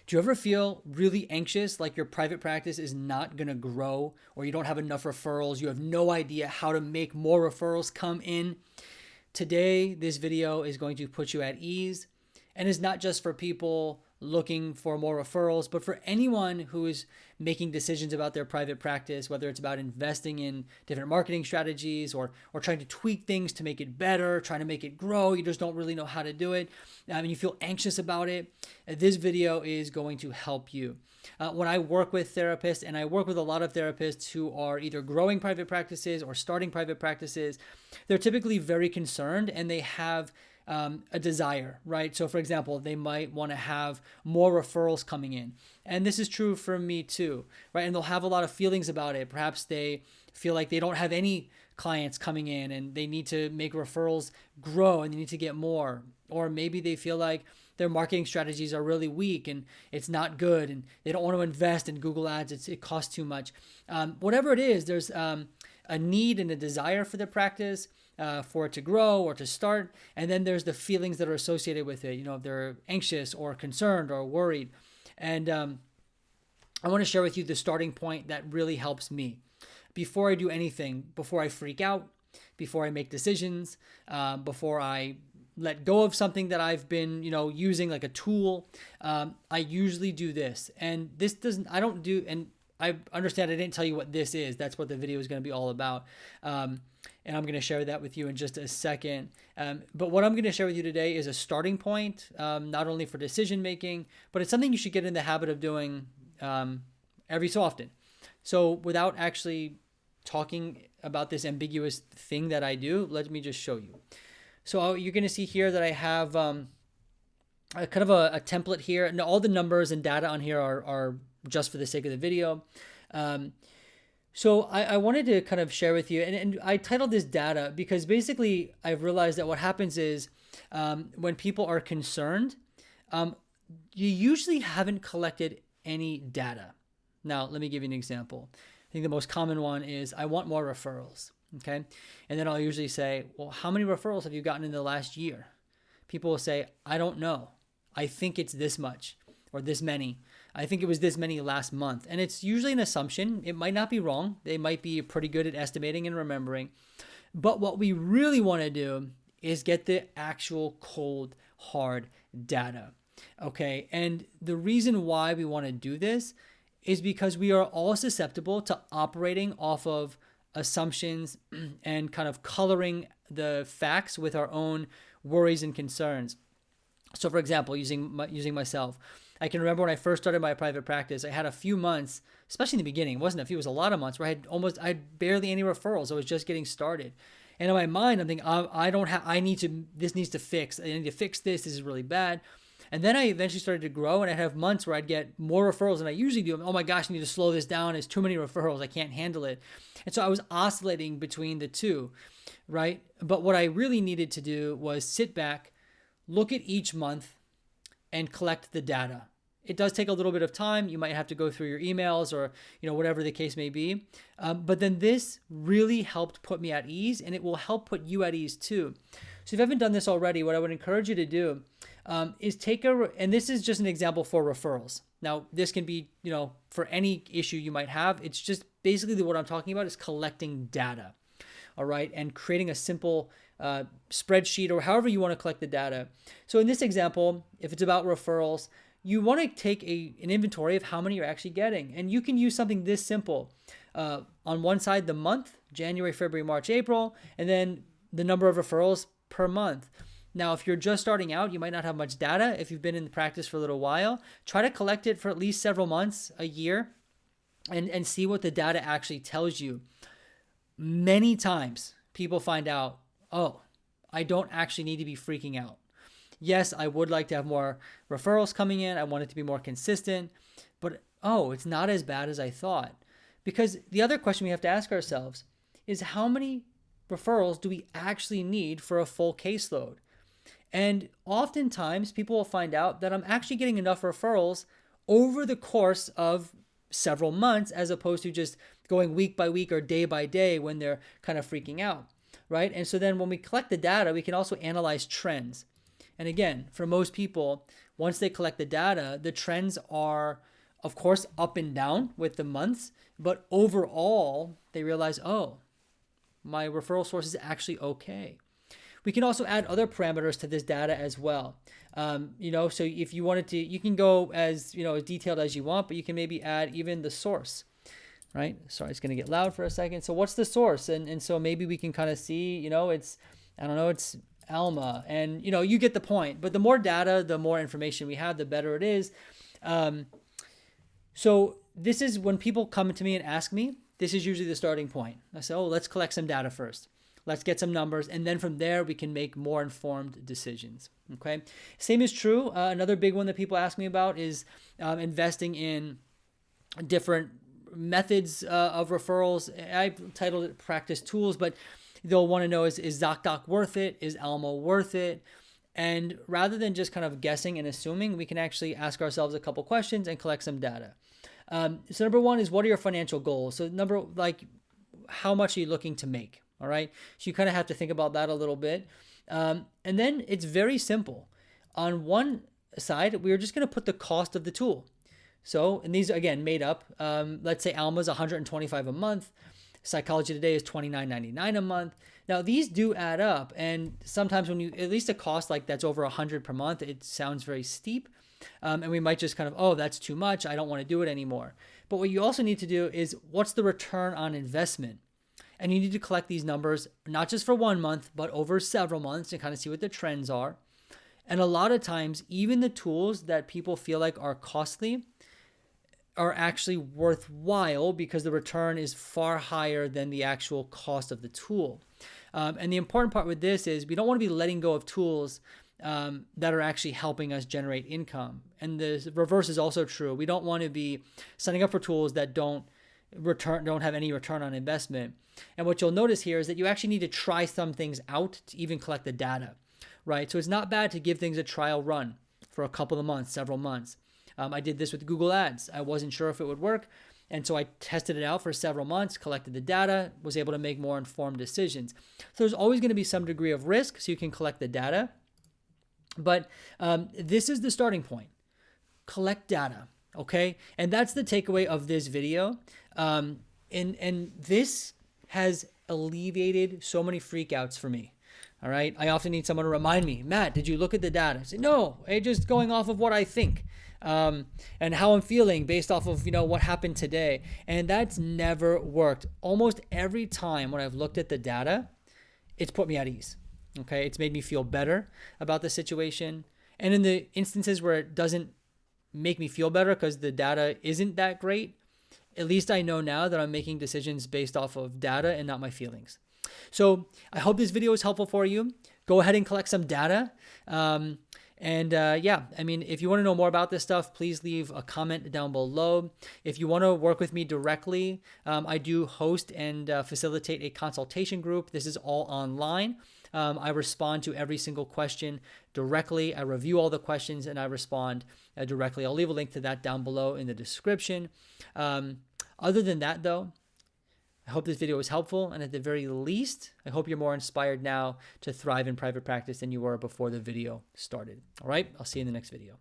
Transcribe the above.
Do you ever feel really anxious, like your private practice is not going to grow, or you don't have enough referrals? You have no idea how to make more referrals come in? Today, this video is going to put you at ease, and is not just for people looking for more referrals, but for anyone who is making decisions about their private practice, whether it's about investing in different marketing strategies or trying to tweak things to make it better, trying to make it grow. You just don't really know how to do it, and you feel anxious about it. This video is going to help you. When I work with therapists, and I work with a lot of therapists who are either growing private practices or starting private practices, they're typically very concerned, and they have a desire, right? So for example, they might want to have more referrals coming in. And this is true for me too, right? And they'll have a lot of feelings about it. Perhaps they feel like they don't have any clients coming in and they need to make referrals grow and they need to get more. Or maybe they feel like their marketing strategies are really weak and it's not good and they don't want to invest in Google Ads. It costs too much. Whatever it is, there's a need and a desire for the practice, for it to grow or to start. And then there's the feelings that are associated with it. You know, if they're anxious or concerned or worried. And I want to share with you the starting point that really helps me. Before I do anything, before I freak out, before I make decisions, before I let go of something that I've been, using like a tool, I usually do this. And this doesn't, I don't do, and I understand I didn't tell you what this is. That's what the video is going to be all about. And I'm going to share that with you in just a second. But what I'm going to share with you today is a starting point, not only for decision making, but it's something you should get in the habit of doing every so often. So without actually talking about this ambiguous thing that I do, let me just show you. So you're going to see here that I have a kind of a template here. And all the numbers and data on here are just for the sake of the video. So I wanted to kind of share with you, and I titled this data because basically I've realized that what happens is when people are concerned, you usually haven't collected any data. Now, let me give you an example. I think the most common one is I want more referrals. Okay. And then I'll usually say, well, how many referrals have you gotten in the last year? People will say, I don't know. I think it's this much or this many. I think it was this many last month. And it's usually an assumption. It might not be wrong. They might be pretty good at estimating and remembering. But what we really want to do is get the actual cold, hard data. Okay. And the reason why we want to do this is because we are all susceptible to operating off of assumptions and kind of coloring the facts with our own worries and concerns. So for example, using myself, I can remember when I first started my private practice, I had a few months, especially in the beginning, it wasn't a few, it was a lot of months where I had barely any referrals. I was just getting started. And in my mind, I'm thinking, this needs to fix. I need to fix this. This is really bad. And then I eventually started to grow, and I'd have months where I'd get more referrals than I usually do. Oh my gosh, I need to slow this down. It's too many referrals. I can't handle it. And so I was oscillating between the two, right? But what I really needed to do was sit back, look at each month, and collect the data. It does take a little bit of time. You might have to go through your emails or whatever the case may be. But then this really helped put me at ease, and it will help put you at ease too. So if you haven't done this already, what I would encourage you to do is and this is just an example for referrals. Now, this can be, for any issue you might have. It's just basically what I'm talking about is collecting data, all right, and creating a simple spreadsheet or however you want to collect the data. So in this example, if it's about referrals, you want to take an inventory of how many you're actually getting. And you can use something this simple. On one side, the month, January, February, March, April, and then the number of referrals per month. Now, if you're just starting out, you might not have much data. If you've been in the practice for a little while, try to collect it for at least several months, a year, and see what the data actually tells you. Many times, people find out, oh, I don't actually need to be freaking out. Yes, I would like to have more referrals coming in. I want it to be more consistent, but it's not as bad as I thought. Because the other question we have to ask ourselves is how many referrals do we actually need for a full caseload? And oftentimes people will find out that I'm actually getting enough referrals over the course of several months as opposed to just going week by week or day by day when they're kind of freaking out, right? And so then when we collect the data, we can also analyze trends. And again, for most people, once they collect the data, the trends are, of course, up and down with the months, but overall, they realize, oh, my referral source is actually okay. We can also add other parameters to this data as well. So if you wanted to, you can go as detailed as you want, but you can maybe add even the source, right? Sorry, it's going to get loud for a second. So what's the source? And so maybe we can kind of see, it's Alma, and you get the point. But the more data, the more information we have, the better it is. So this is when people come to me and ask me, this is usually the starting point. I say, oh, let's collect some data first. Let's get some numbers. And then from there, we can make more informed decisions. Okay. Same is true. Another big one that people ask me about is investing in different methods of referrals. I've titled it practice tools, but they'll want to know, is ZocDoc worth it? Is Alma worth it? And rather than just kind of guessing and assuming, we can actually ask ourselves a couple questions and collect some data. So number one is, what are your financial goals? So how much are you looking to make? All right. So you kind of have to think about that a little bit. And then it's very simple. On one side, we're just going to put the cost of the tool. So, and these again, made up, let's say Alma's $125 a month. Psychology Today is $29.99 a month. Now these do add up. And sometimes when at least a cost like that's over $100 per month, it sounds very steep. And we might just kind of, oh, that's too much. I don't want to do it anymore. But what you also need to do is, what's the return on investment? And you need to collect these numbers, not just for 1 month, but over several months to kind of see what the trends are. And a lot of times, even the tools that people feel like are costly are actually worthwhile because the return is far higher than the actual cost of the tool. And the important part with this is, we don't want to be letting go of tools that are actually helping us generate income. And the reverse is also true. We don't want to be signing up for tools that don't have any return on investment. And what you'll notice here is that you actually need to try some things out to even collect the data, right? So it's not bad to give things a trial run for a couple of months, several months. I did this with Google Ads. I wasn't sure if it would work. And so I tested it out for several months, collected the data, was able to make more informed decisions. So there's always going to be some degree of risk, so you can collect the data. But this is the starting point. Collect data, okay? And that's the takeaway of this video. And this has alleviated so many freakouts for me. All right. I often need someone to remind me, Matt, did you look at the data? I say, no, I'm just going off of what I think and how I'm feeling based off of, what happened today. And that's never worked. Almost every time when I've looked at the data, it's put me at ease. Okay. It's made me feel better about the situation. And in the instances where it doesn't make me feel better because the data isn't that great, at least I know now that I'm making decisions based off of data and not my feelings. So I hope this video is helpful for you. Go ahead and collect some data. If you want to know more about this stuff, please leave a comment down below. If you want to work with me directly, I do host and facilitate a consultation group. This is all online. I respond to every single question directly. I review all the questions and I respond directly. I'll leave a link to that down below in the description. Other than that, though, I hope this video was helpful. And at the very least, I hope you're more inspired now to thrive in private practice than you were before the video started. All right, I'll see you in the next video.